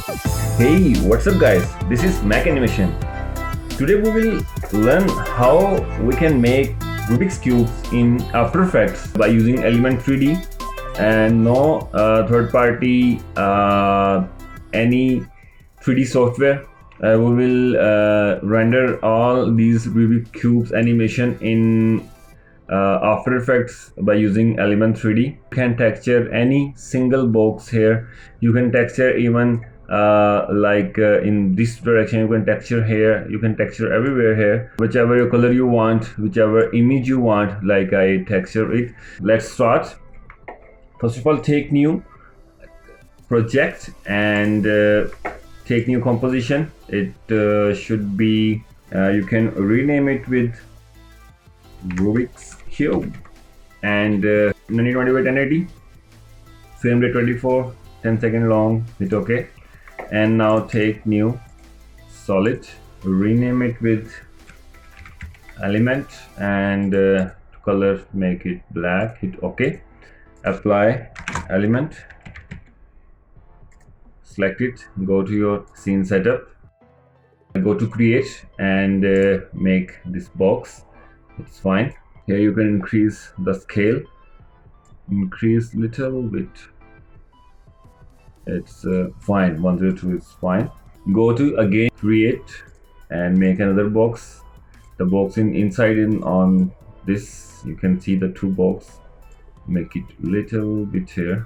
Hey, what's up guys? This is MAK Animation. Today we will learn how we can make Rubik's Cubes in After Effects by using Element 3D and no third party any 3D software. We will render all these Rubik's Cubes animation in After Effects by using Element 3D. You can texture any single box here. You can texture even in this direction. You can texture here, you can texture everywhere here, whichever color you want, whichever image you want, like I texture it. Let's start. First of all, take new project and take new composition. It should be you can rename it with Rubiks Cube and 1920 by 1080, frame rate 24, 10-second long. Hit OK. And now take new solid, rename it with element and color, make it black. Hit OK. Apply element, select it, go to your scene setup, go to create and make this box. It's fine. Here you can increase the scale, increase little bit. It's fine. 102 is fine. Go to again create and make another box. The box inside on this, you can see the two box. Make it little bit here.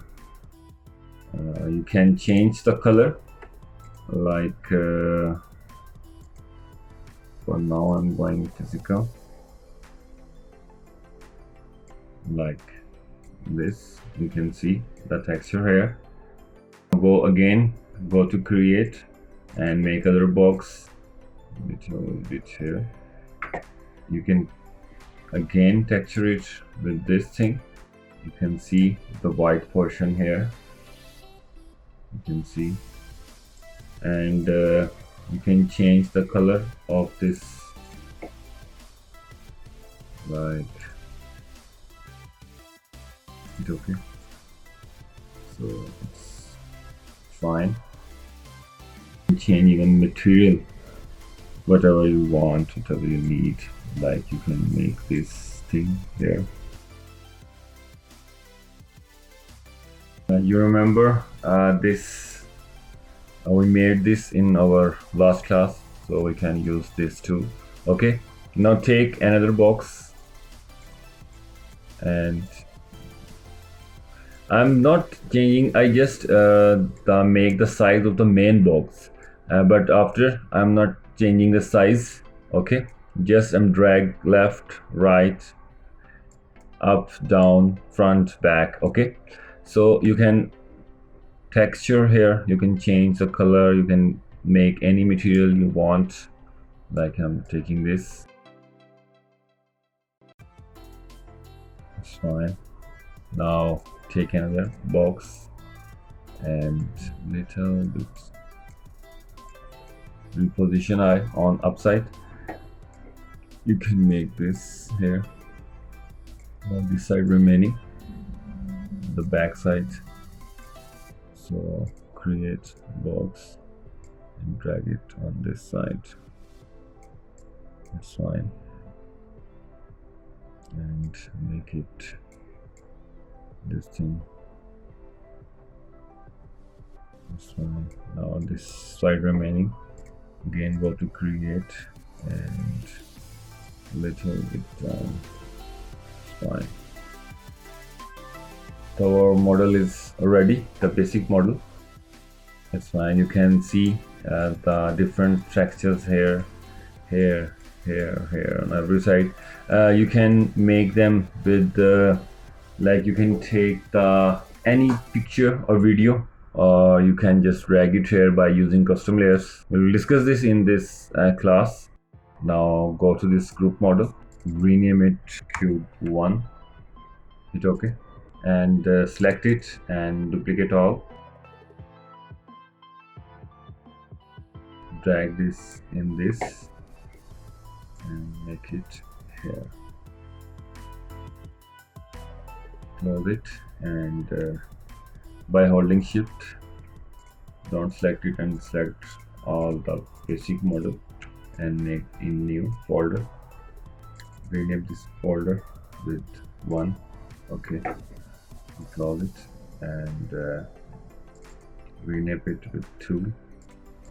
You can change the color, like for now I'm going physical, like this. You can see the texture here. Go again, go to create and make other box, little bit here. You can again texture it with this thing. You can see the white portion here, you can see, and you can change the color of this, like it's okay. So it's fine. Change even material, whatever you want, whatever you need. Like you can make this thing here. You remember this? We made this in our last class, so we can use this too. Okay. Now take another box and I'm not changing, I just make the size of the main box, but after I'm not changing the size. Okay, just drag left, right, up, down, front, back. Okay, so you can texture here, you can change the color, you can make any material you want, like I'm taking this. It's fine. Now take another box and little bit reposition eye on upside. You can make this here, on this side remaining, the back side. So create box and drag it on this side. It's fine. And make it this thing. This one. Now on this side remaining, again go to create and little bit down. It's fine. So our model is ready, the basic model. It's fine. You can see the different textures here, here, on every side. You can make them with like you can take any picture or video, or you can just drag it here by using custom layers. We'll discuss this in this class. Now go to this group model, rename it cube 1, hit OK, and select it and duplicate all. Drag this in this and make it here. Close it and by holding shift don't select it and select all the basic model and make a new folder. Rename this folder with 1. Okay, close it and rename it with 2.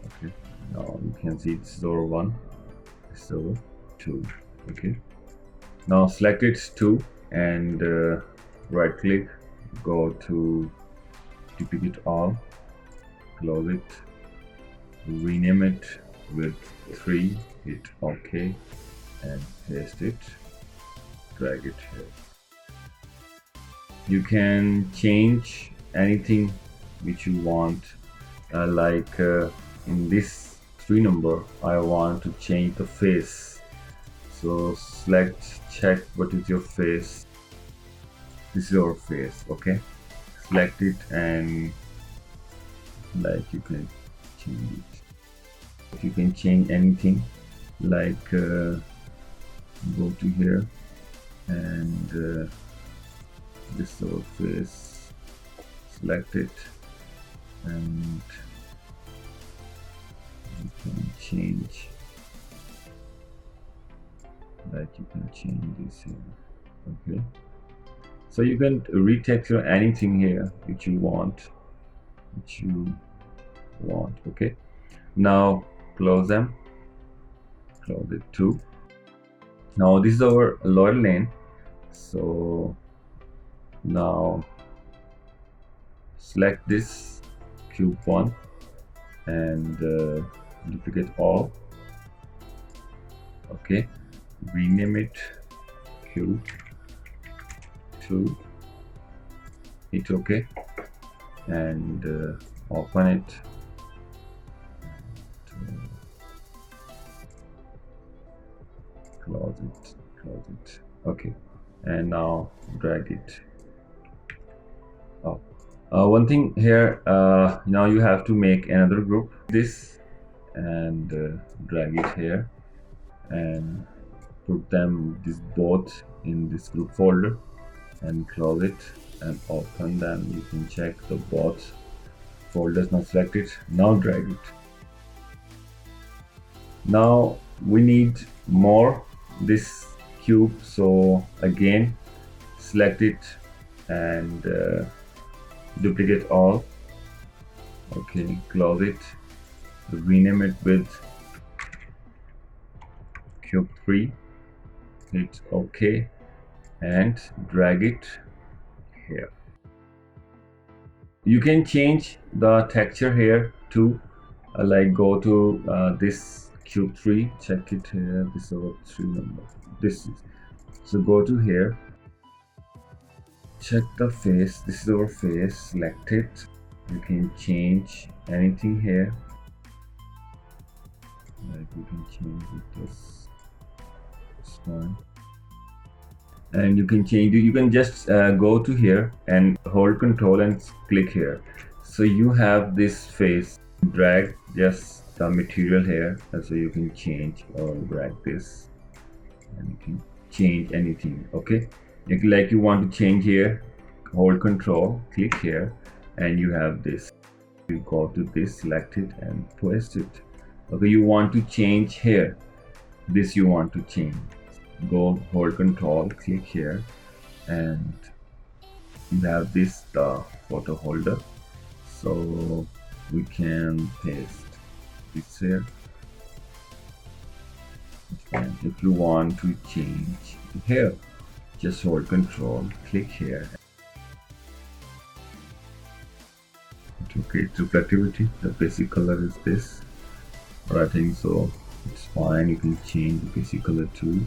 Okay, now you can see this is over 1, this is over 2. Okay, now select it 2 and right click, go to duplicate all, close it, rename it with 3, hit OK and paste it, drag it here. You can change anything which you want, like in this 3 number I want to change the face, so select, check what is your face. This is your face. Okay, select it and like you can change it. You can change anything, like go to here and this is our face, select it and you can change, like you can change this here. Okay, so you can retexture anything here which you want, okay. Now close them, close it too. Now this is our lower lane, so now select this cube 1 and duplicate all. Okay, rename it cube 2, hit OK and open it. Close it. Okay, and now drag it. One thing here, now you have to make another group, this, and drag it here and put them both in this group folder and close it and open them. You can check the both folders. Now select it, now drag it. Now we need more this cube, so again select it and duplicate all. Okay, close it, rename it with cube 3, hit OK and drag it here. You can change the texture here too, like go to this cube 3, check it here, this is our 3 number, this is, so go to here, check the face, this is our face, select it. You can change anything here, like you can change it this one, and you can change it. You can just go to here and hold control and click here, so you have this face. Drag just the material here, so you can change or drag this and you can change anything. Okay, like you want to change here, hold control, click here and you have this. You go to this, select it and paste it. Okay, you want to change here, this you want to change, go hold control, click here and you have this, the photo holder, so we can paste this here. And if you want to change here, just hold control, click here. Okay, it's reflectivity, the basic color is this, but I think so it's fine. You can change the basic color too.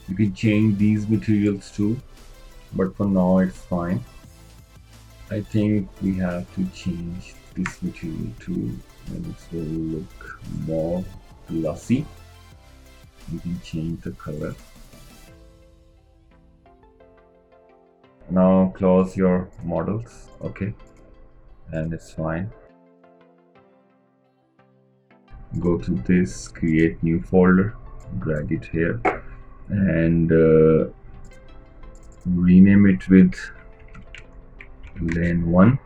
You can change these materials too, but for now it's fine. I think we have to change this material too, and it will look more glossy. You can change the color. Now close your models, okay, and it's fine. Go to this, create new folder, drag it here and rename it with lane 1.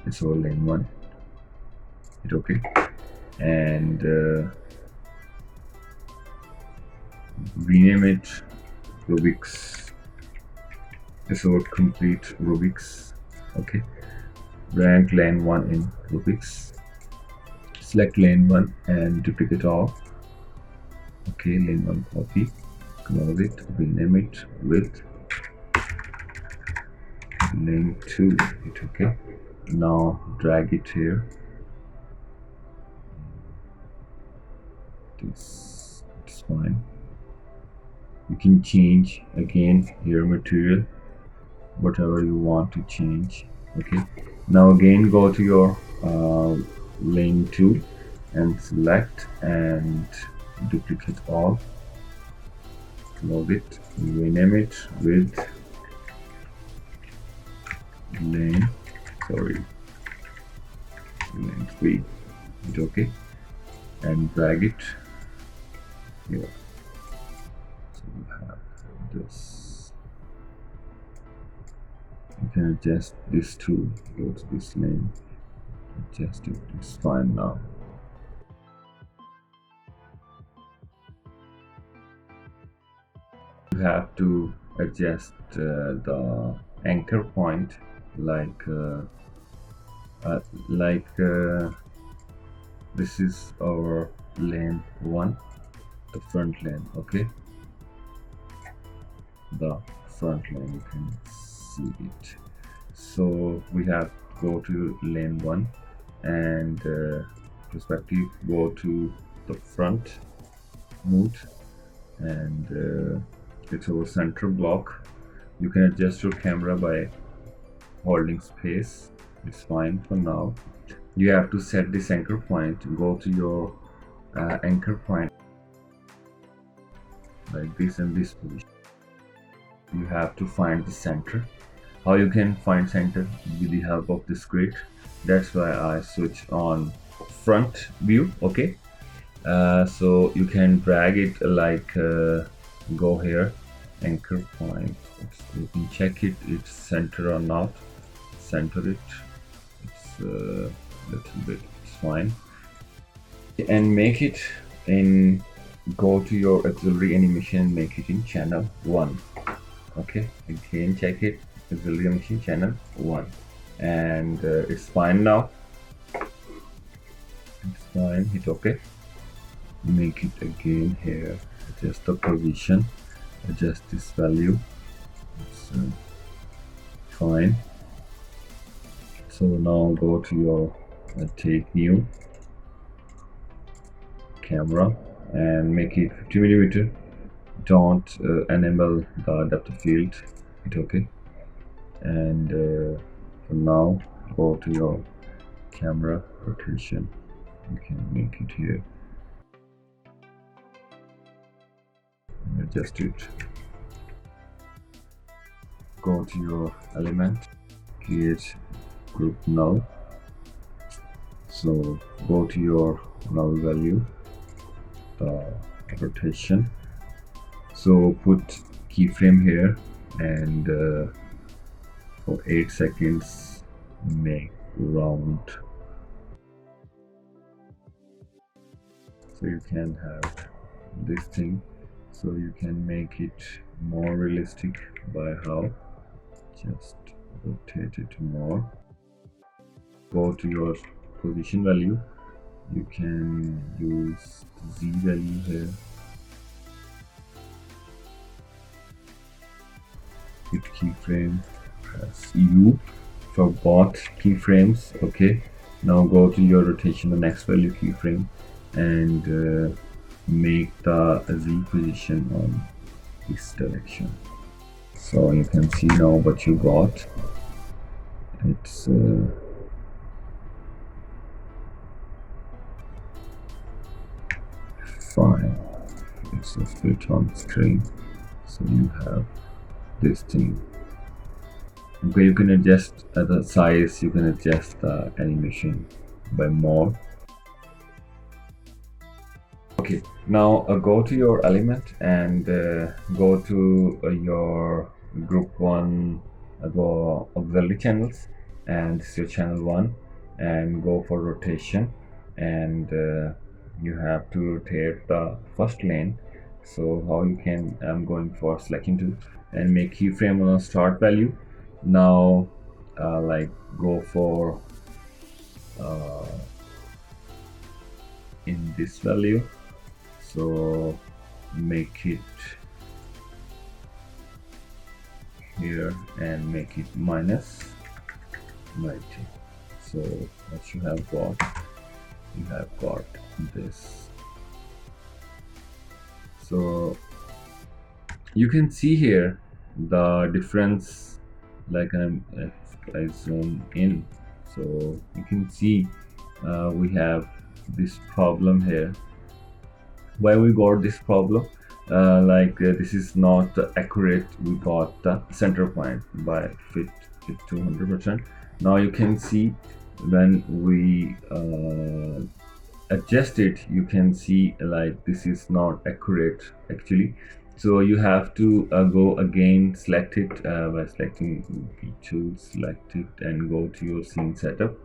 It's our lane 1. Hit OK, and rename it Rubiks. It's our complete Rubiks. Okay, rank lane 1 in Rubiks. Select lane 1 and duplicate all. Okay, lane 1 copy, close it, rename it with lane 2. Hit OK. Now drag it here. This is fine. You can change again here material, whatever you want to change. Okay, now again go to your lane 2 and select and duplicate all, close it, rename it with lane 3. Hit OK and drag it here. So we have this. You can adjust this too. Go to this lane, adjust it. It's fine now. You have to adjust the anchor point, like this is our lane 1, the front lane. Okay, the front lane, you can see it. So we have to go to lane 1 and perspective, go to the front mode, and it's our center block. You can adjust your camera by holding space. It's fine for now. You have to set this anchor point. Go to your anchor point like this and this position. You have to find the center. How you can find center? With the help of this grid. That's why I switch on front view. Okay, so you can drag it like go here, anchor point. You can check it, it's center or not. Center it. It's a little bit. It's fine. And make it in. Go to your auxiliary animation. Make it in channel 1. Okay. Again, check it. Auxiliary animation channel 1, and it's fine now. It's fine. Hit OK. Make it again here. Adjust the position. Adjust this value. It's fine. So now go to your take new camera and make it 50mm. Don't enable the depth of field. Hit OK. And for now, go to your camera rotation. You can make it here. Adjust it. Go to your element, create group null. So go to your null value, rotation. So put keyframe here, and for 8 seconds make round. So you can have this thing. So you can make it more realistic by how? Just rotate it more. Go to your position value. You can use Z value here. Hit keyframe, press U for both keyframes. Okay, now go to your rotation, the next value keyframe, and make the Z position on this direction. So you can see now what you got. It's fine. It's a split on screen. So you have this thing. Okay, you can adjust the size, you can adjust the animation by more. Okay, now go to your element and go to your group 1 auxiliary channels and this is your channel 1, and go for rotation, and you have to rotate the first lane. So how you can, I'm going for selection tool and make keyframe on a start value. Now like go for in this value, so make it here and make it minus 90. So what you have got this. So you can see here the difference, like if I zoom in, so you can see we have this problem here. Why we got this problem? This is not accurate. We got the center point by fit to 100%. Now you can see when we adjust it, you can see like this is not accurate actually. So you have to go again, select it by selecting tool, select it and go to your scene setup.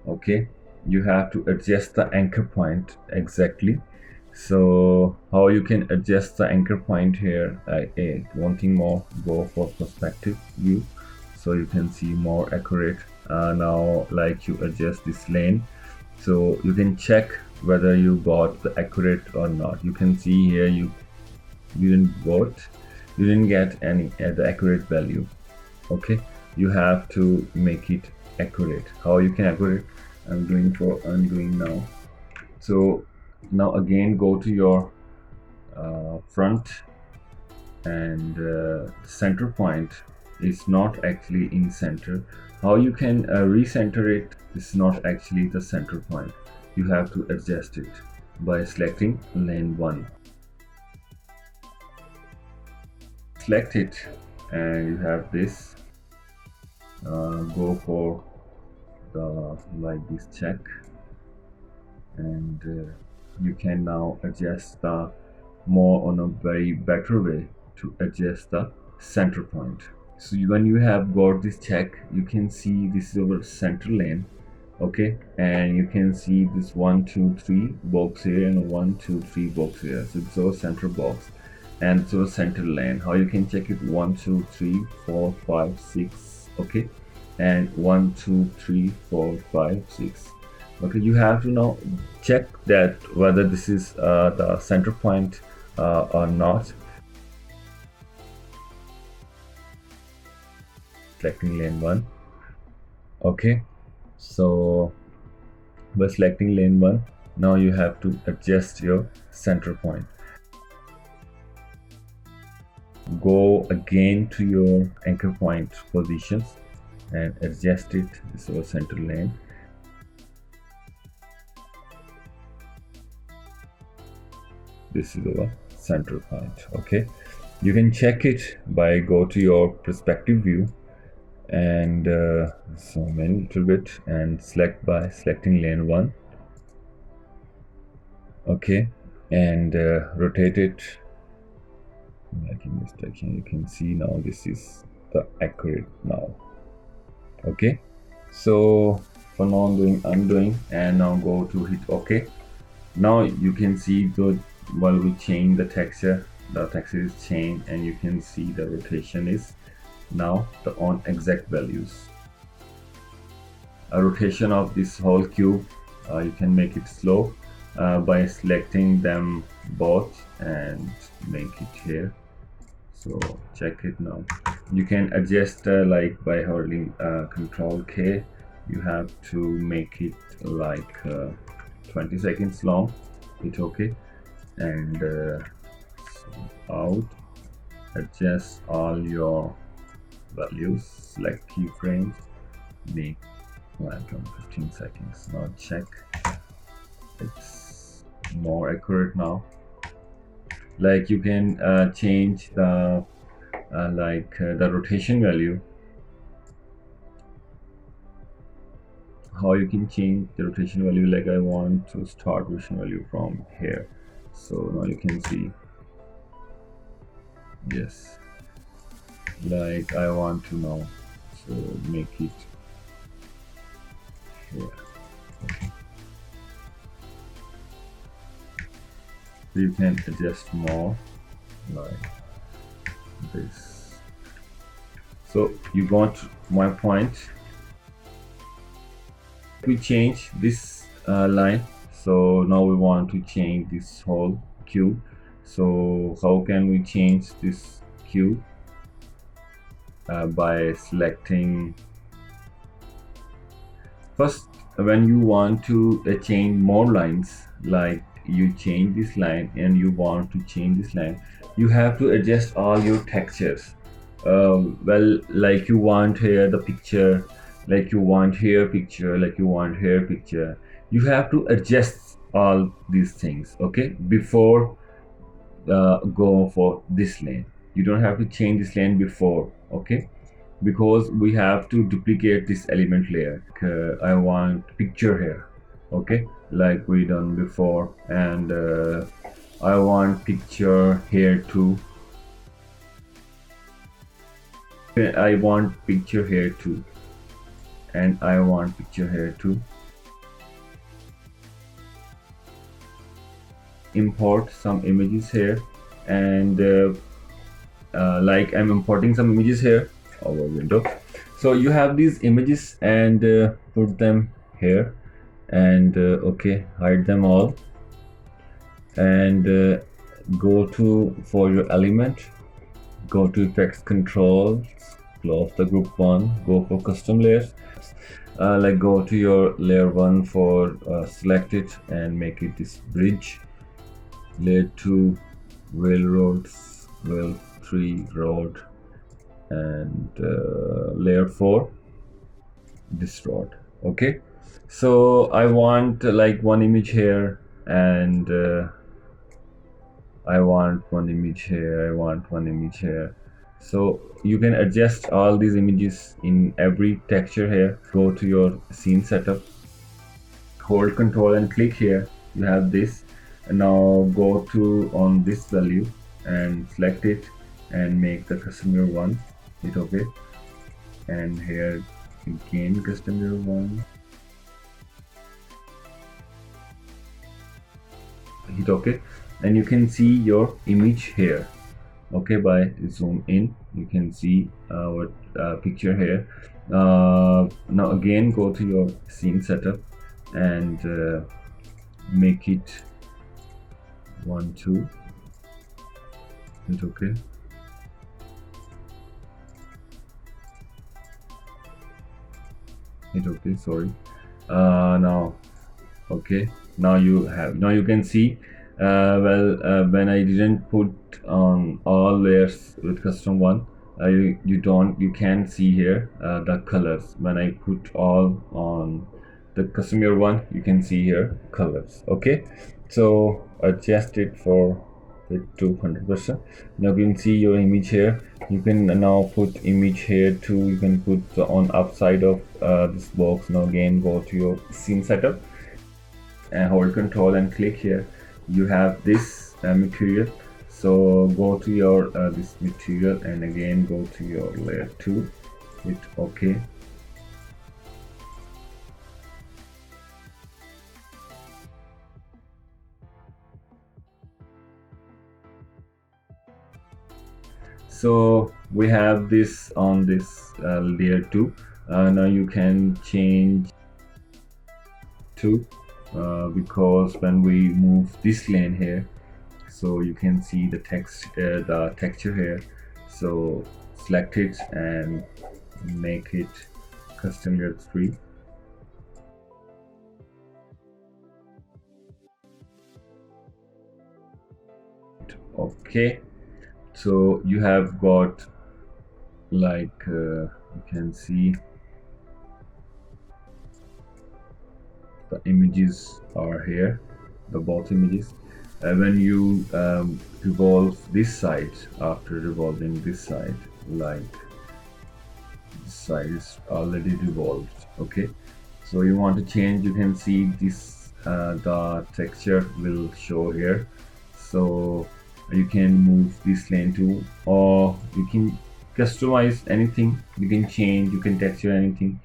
Okay, you have to adjust the anchor point exactly. So how you can adjust the anchor point here, one thing more, go for perspective view so you can see more accurate. Now like you adjust this lane, so you can check whether you got the accurate or not. You can see here you didn't get any at the accurate value. Okay, you have to make it accurate. How you can accurate? I'm doing now. So now again go to your front, and center point is not actually in center. How you can recenter it? This is not actually the center point. You have to adjust it by selecting lane 1. Select it and you have this. Go for the like this check, and you can now adjust the more on a very better way to adjust the center point. So when you have got this check, you can see this is our center lane. Okay, and you can see this 1 2 3 box here and 1 2 3 box here. So it's our center box and it's our center lane. How you can check it? 1 2 3 4 5 6. Okay, and 1 2 3 4 5 6. Okay, you have to now check that whether this is the center point or not. Selecting lane 1. Okay, so by selecting lane 1, now you have to adjust your center point. Go again to your anchor point positions and adjust it. This is our center lane. This is our center point. Okay, you can check it by go to your perspective view and zoom in a little bit and select by selecting lane 1. Okay, and rotate it. Making mistake, and you can see now this is the accurate now. Okay, so for now I'm doing and now go to hit OK. Now you can see the while we change the texture is changed, and you can see the rotation is now on exact values. A rotation of this whole cube, you can make it slow by selecting them both and make it here. So check it now. You can adjust like by holding Control K. You have to make it like 20 seconds long. Hit OK and out. Adjust all your values. Select keyframes. Make like 15 seconds. Now check. It's more accurate now. Like you can change the the rotation value. How you can change the rotation value? Like I want to start rotation value from here. So now you can see. Yes. Like I want to now, so make it here. So you can adjust more like this. So you got my point. We change this line. So now we want to change this whole cube. So how can we change this cube? By selecting first, when you want to change more lines, like you change this line and you want to change this line, you have to adjust all your textures. Well, like you want here the picture, like you want here picture, like you want here picture, you have to adjust all these things, okay, before go for this lane. You don't have to change this lane before, okay, because we have to duplicate this element layer. I want picture here, okay, like we done before, and I want picture here too. I want picture here too, and I want picture here too. Import some images here, and like I'm importing some images here over window. So you have these images, and put them here, and okay, hide them all, and go to for your element, go to effects controls, close the group one, go for custom layers, like go to your layer 1 for select it and make it this bridge, layer 2 railroads, rail 3 road, and layer 4 this road. Okay, so I want like one image here, and I want one image here, I want one image here. So you can adjust all these images in every texture here. Go to your scene setup, hold control and click here, you have this, and now go to on this value and select it and make the customer one, hit OK, and here again customer one, hit OK, and you can see your image here. Okay, by zoom in you can see our picture here. Now again go to your scene setup and make it 1 2, hit OK, hit OK, sorry. Now okay, now you can see when I didn't put on all layers with custom one, you can't see here the colors. When I put all on the customer one, you can see here colors. Okay, so adjust it for it to 100%. Now you can see your image here. You can now put image here too. You can put on upside of this box. Now again go to your scene setup and hold control and click here, you have this material. So go to your this material and again go to your layer 2, hit OK. So we have this on this layer 2. Now you can change to because when we move this lane here, so you can see the texture here. So select it and make it custom layer 3. Okay, so you have got like you can see the images are here, the both images. When you revolve this side, after revolving this side, like this side is already revolved. Okay, so you want to change, you can see this the texture will show here. So you can move this lane too, or you can customize anything, you can change, you can texture anything.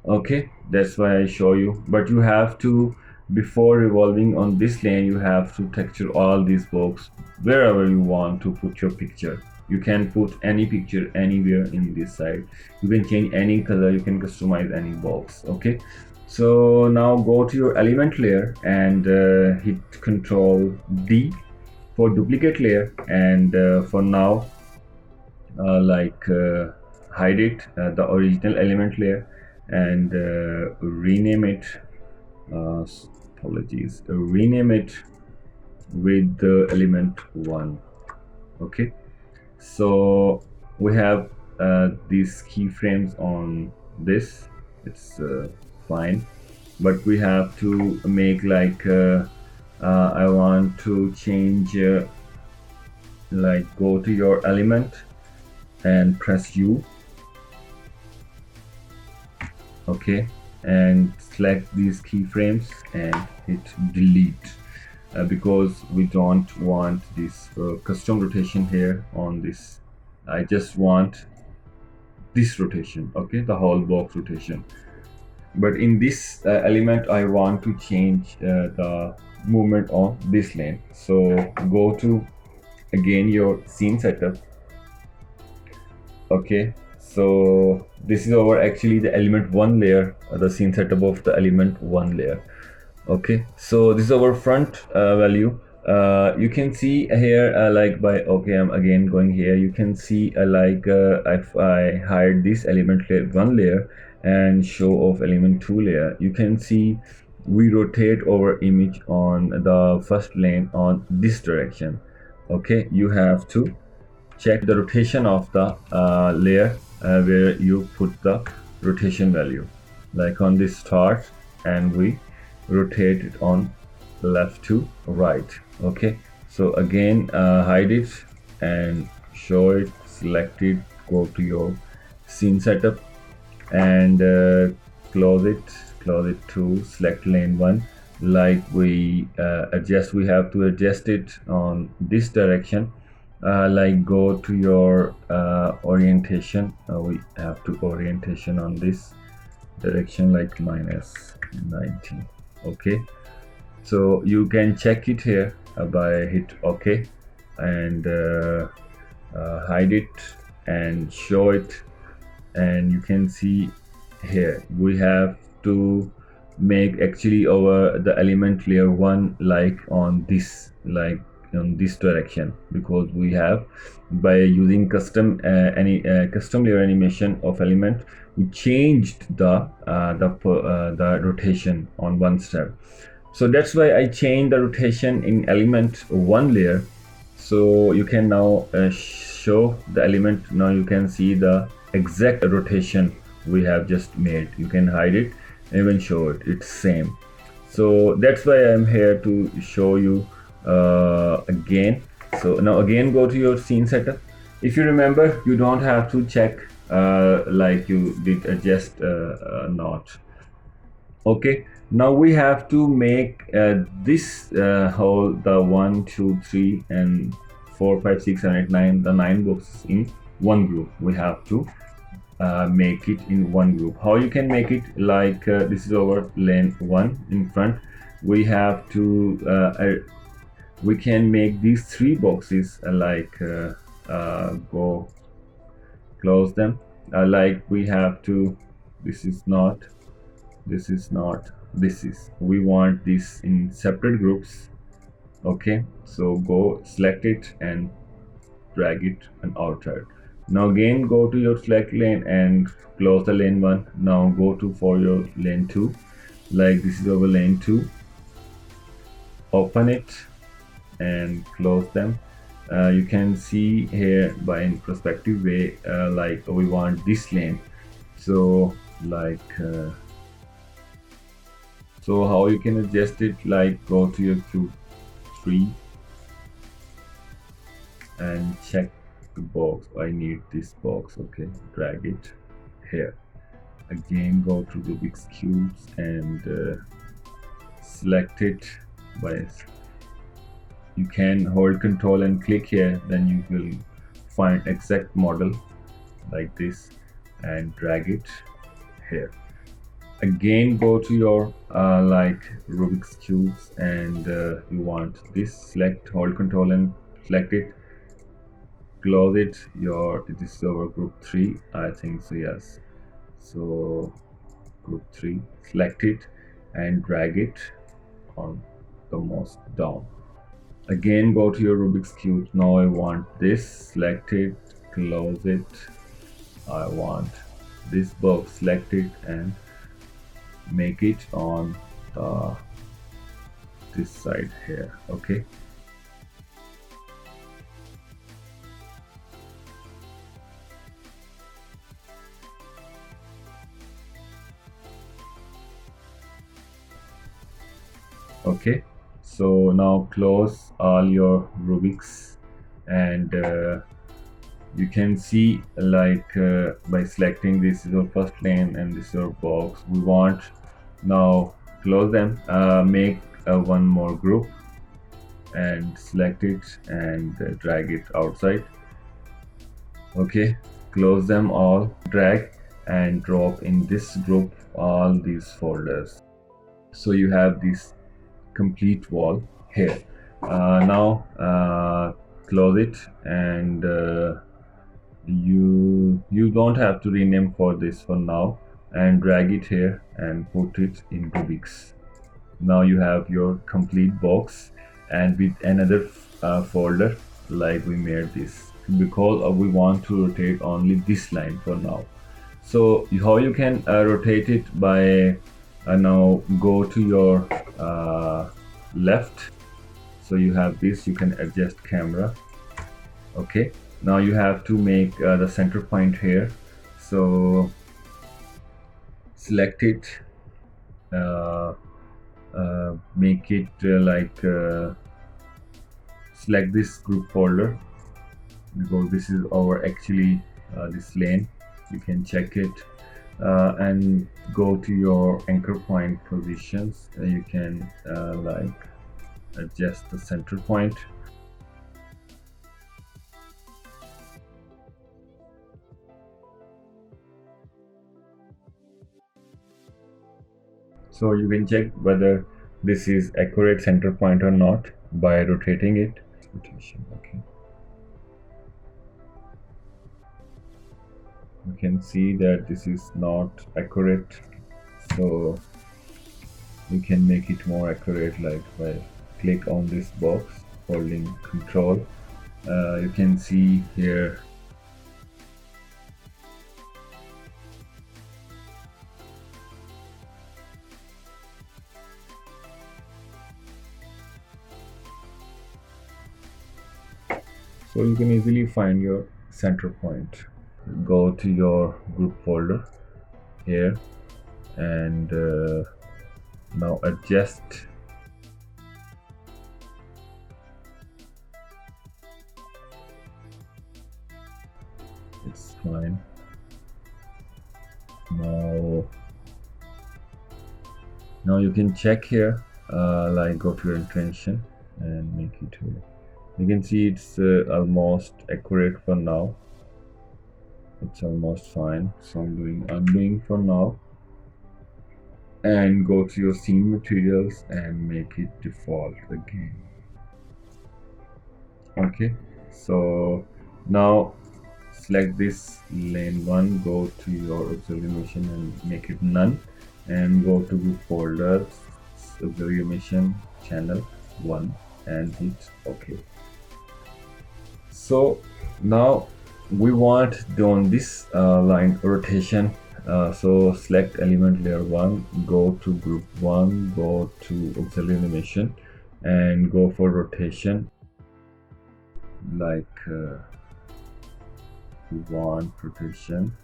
Okay, that's why I show you, but you have to, before revolving on this lane, you have to texture all these box wherever you want to put your picture. You can put any picture anywhere in this side. You can change any color, you can customize any box. Okay, so now go to your element layer and hit Control D for duplicate layer, and for now hide it, the original element layer, and rename it, uh, apologies, rename it with the element 1. Okay, so we have these keyframes on this. It's fine, but we have to make like I want to change like go to your element and press U. Okay, and select these keyframes and hit delete, because we don't want this custom rotation here on this. I just want this rotation, okay, the whole box rotation. But in this element I want to change the movement on this lane. So go to again your scene setup. Okay, so this is our actually the element 1 layer, the scene setup of the element 1 layer. Okay, so this is our front value. You can see here like by, okay, I'm again going here, you can see if I hide this element layer 1 layer and show off element 2 layer, you can see we rotate our image on the first lane on this direction. Okay, you have to check the rotation of the layer where you put the rotation value, like on this start, and we rotate it on left to right. Okay, so again hide it and show it, select it, go to your scene setup and close it to select lane 1. Like we have to adjust it on this direction. Like go to your orientation, we have to orientation on this direction like -90. Okay, so you can check it here by hit OK and hide it and show it, and you can see here we have to make actually our the element layer 1 like on this, like on this direction, because we have by using custom custom layer animation of element, we changed the rotation on one step. So that's why I changed the rotation in element 1 layer. So you can now show the element. Now you can see the exact rotation we have just made. You can hide it and even show it, it's same. So that's why I'm here to show you again. So now again go to your scene setup. If you remember, you don't have to check like you did adjust not. Okay, now we have to make this whole the 1 2 3 and 4 5 6 7 8 9, the 9 boxes in one group. We have to make it in one group. How you can make it, like this is our lane 1 in front. We have to we can make these 3 boxes go close them, like we have to, this is not, this is not, this is, we want this in separate groups. Okay, so go select it and drag it and outside. Now again go to your select lane and close the lane 1. Now go to for your lane 2, like this is our lane 2, open it and close them. You can see here by in perspective way, like we want this lane. So like so how you can adjust it, like go to your cube 3 and check the box. I need this box. Okay, drag it here. Again go to Rubik's cubes and select it by, you can hold control and click here, then you will find exact model like this and drag it here. Again, go to your like Rubik's cubes, and you want this. Select, hold Control and select it. Close it. This is our group 3, I think so. Yes. So group 3. Select it and drag it on the most down. Again, go to your Rubik's cube. Now I want this. Select it. Close it. I want this box. Select it and make it on this side here. Okay. Okay, so now close all your Rubiks, and you can see like by selecting this is your first lane and this is your box. We want now close them, make one more group and select it and drag it outside. Okay, close them all, drag and drop in this group all these folders, so you have this complete wall here. Now close it, and you don't have to rename for this for now, and drag it here and put it in Rubik's. Now you have your complete box, and with another folder like we made this, because we want to rotate only this line for now. So how you can rotate it by now go to your left. So you have this, you can adjust camera. Okay, now you have to make the center point here. So select it, make it select this group folder, because this is our actually this lane. You can check it and go to your anchor point positions. You can like adjust the center point. So you can check whether this is accurate center point or not by rotating it. Rotation, okay. You can see that this is not accurate, so we can make it more accurate like by click on this box, holding Control. You can see here so you can easily find your center point. Go to your group folder here, and now adjust. It's fine. Now you can check here, like go to your intention and make it here. You can see it's almost accurate for now. It's almost fine. So I'm doing undoing for now, and go to your scene materials and make it default again. Okay, so now select this lane 1, go to your auxiliary animation and make it none, and go to group folders, auxiliary animation channel 1, and hit OK. So now we want on this line rotation. So select element layer 1, go to group 1, go to auxiliary animation and go for rotation. Like we want rotation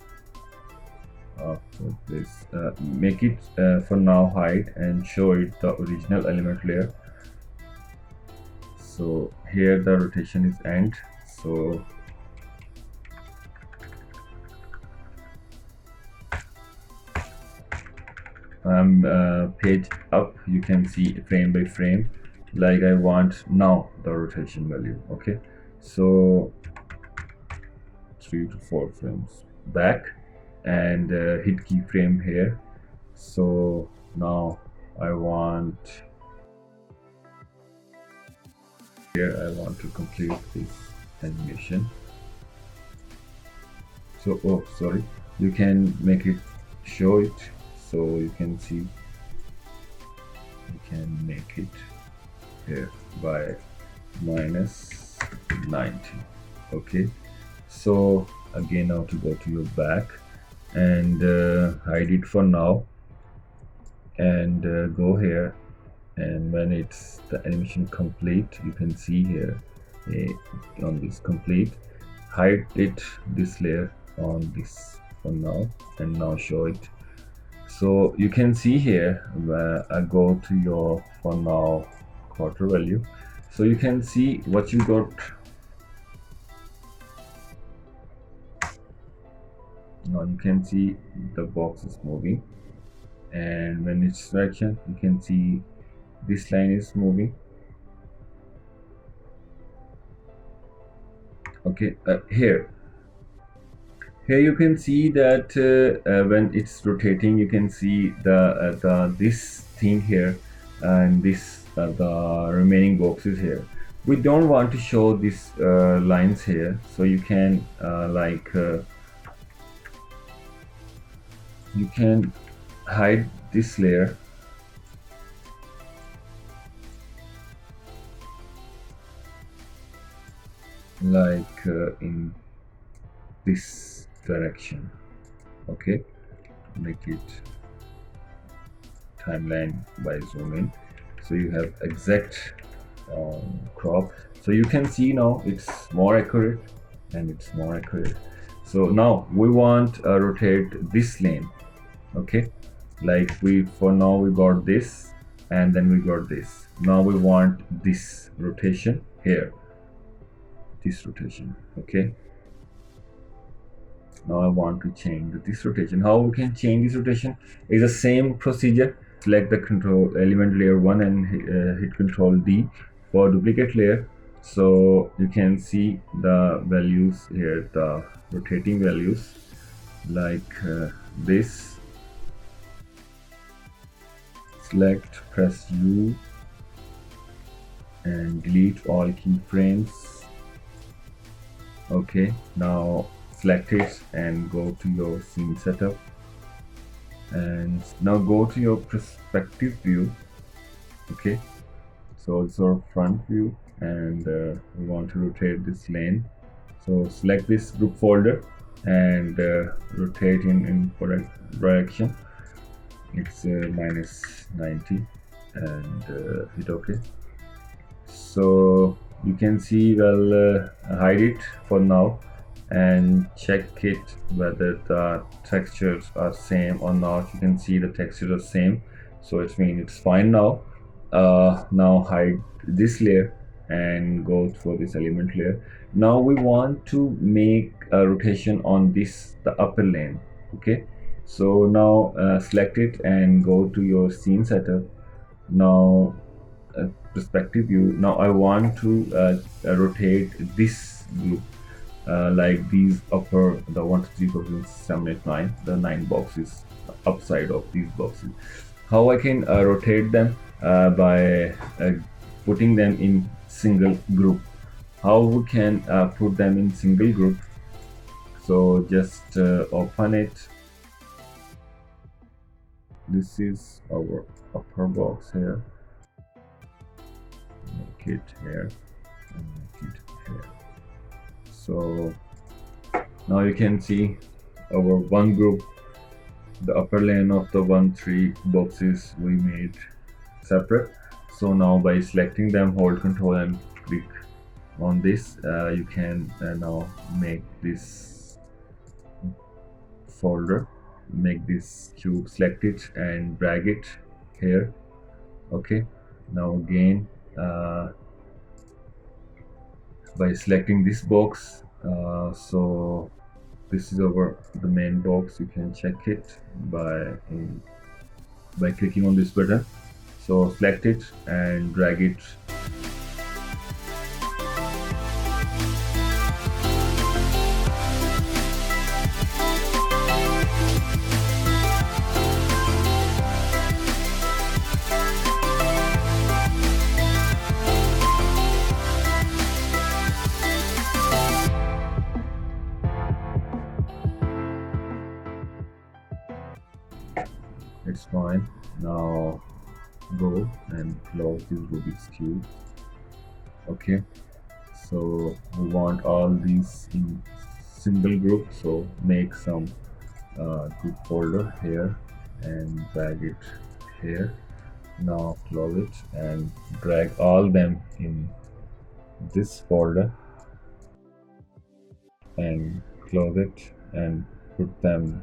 after this, make it for now hide and show it the original element layer. So here the rotation is end, so page up, you can see frame by frame, like I want now the rotation value. Okay, so 3 to 4 frames back, and hit keyframe here. So now I want to complete this animation. So sorry, you can make it show it, so you can see. You can make it here by -90. Okay, so again, now to go to your back and hide it for now, and go here, and when it's the animation complete, you can see here on this complete, hide it, this layer on this for now, and now show it. So you can see here where I go to your for now quarter value, so you can see what you got. Now you can see the box is moving, and when it's direction, you can see this line is moving. Okay, here you can see that when it's rotating, you can see the this thing here, and this the remaining boxes here. We don't want to show these lines here, so you can you can hide this layer in this direction. Okay, make it timeline by zoom in, so you have exact crop. So you can see now it's more accurate, and it's more accurate. So now we want to rotate this lane. Okay, like for now we got this, and then we got this. Now we want this rotation here, this rotation. Okay, now I want to change this rotation. How we can change this rotation is the same procedure. Select the control element layer 1 and hit Control D for duplicate layer. So you can see the values here, the rotating values, like this. Select, press U, and delete all keyframes. Okay, now select it and go to your scene setup, and now go to your perspective view. Okay, so it's our front view, and we want to rotate this lane. So select this group folder and rotate in correct direction. It's -90, and hit OK. So you can see, well, hide it for now and check it whether the textures are same or not. You can see the textures are same, so it means it's fine now. Now hide this layer and go for this element layer. Now we want to make a rotation on this, the upper lane. Okay, so now select it and go to your scene setup. Now perspective view. Now I want to rotate this group, like these upper, the 1 2 3 4 5 6 7 8 9, the 9 boxes upside of these boxes. How I can rotate them? By putting them in single group. How we can put them in single group? So just open it. This is our upper box here. Make it here and make it here. So now you can see our one group, the upper lane of the 1 3 boxes we made separate. So now by selecting them, hold Control and click on this, you can now make this folder, make this cube, select it and drag it here. Okay, now again by selecting this box, so this is the main box. You can check it by clicking on this button. So select it and drag it. It's fine. Now go and close this Rubik's Cube. Okay, so we want all these in single group, so make some group folder here and drag it here. Now close it and drag all them in this folder and close it and put them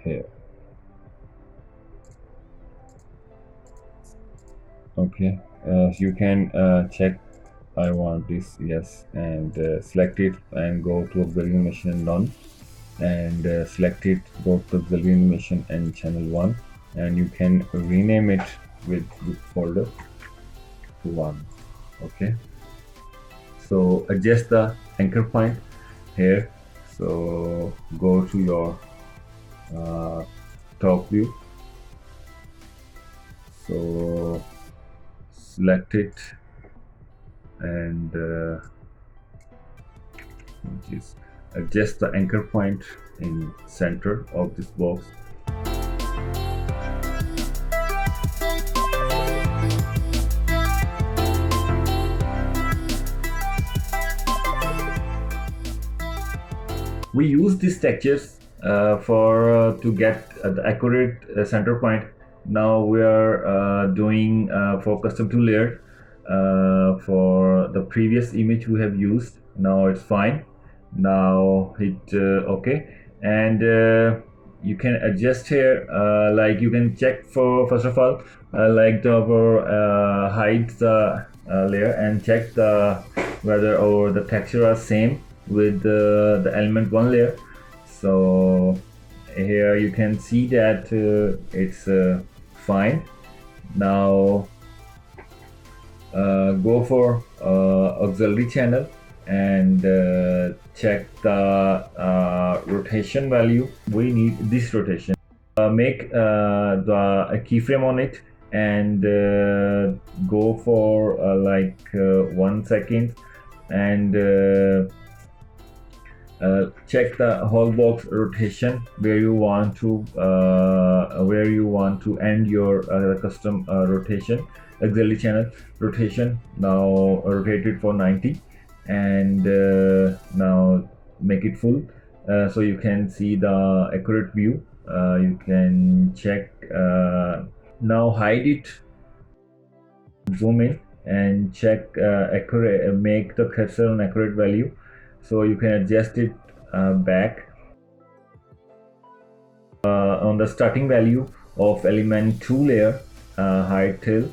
here. Okay, you can check I want this, yes, and select it and go to auxiliary animation and none, and select it, go to auxiliary animation and channel 1, and you can rename it with group folder to 1. Okay, so adjust the anchor point here, so go to your top view, so select it and just adjust the anchor point in center of this box. We use these textures for to get the accurate center point. Now we are doing for custom to layer for the previous image we have used. Now it's fine. Now hit OK, and you can adjust here, like you can check for, first of all, like the hide the layer and check the whether or the texture are same with the element 1 layer. So here you can see that it's fine. Now go for auxiliary channel and check the rotation value. We need this rotation. Make the keyframe on it and go for like 1 second and check the whole box rotation where you want to end your custom rotation, auxiliary channel rotation. Now rotate it for 90 and now make it full, so you can see the accurate view. You can check. Now hide it, zoom in and check accurate, make the cursor on accurate value, so you can adjust it back on the starting value of element 2 layer. Hide till,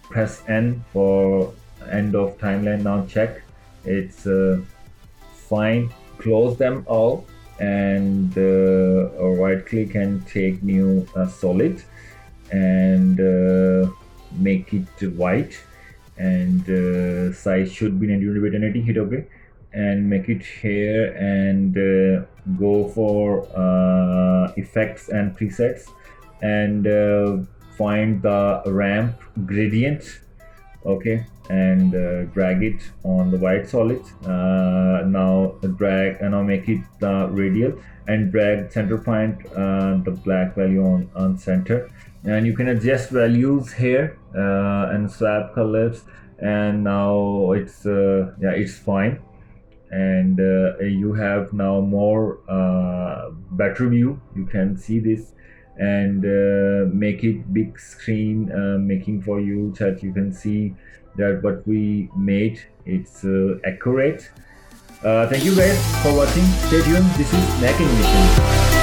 press N for end of timeline. Now check it's fine. Close them all and right click and take new solid and make it white, and size should be 1920 by 1080. Hit OK and make it here and go for effects and presets and find the ramp gradient. Okay, and drag it on the white solid. Now drag and now make it radial and drag center point, the black value on center, and you can adjust values here and swap colors, and now it's yeah, it's fine. And you have now more better view. You can see this and make it big screen, making for you that you can see that what we made, it's accurate. Thank you guys for watching. Stay tuned. This is MAK Animation.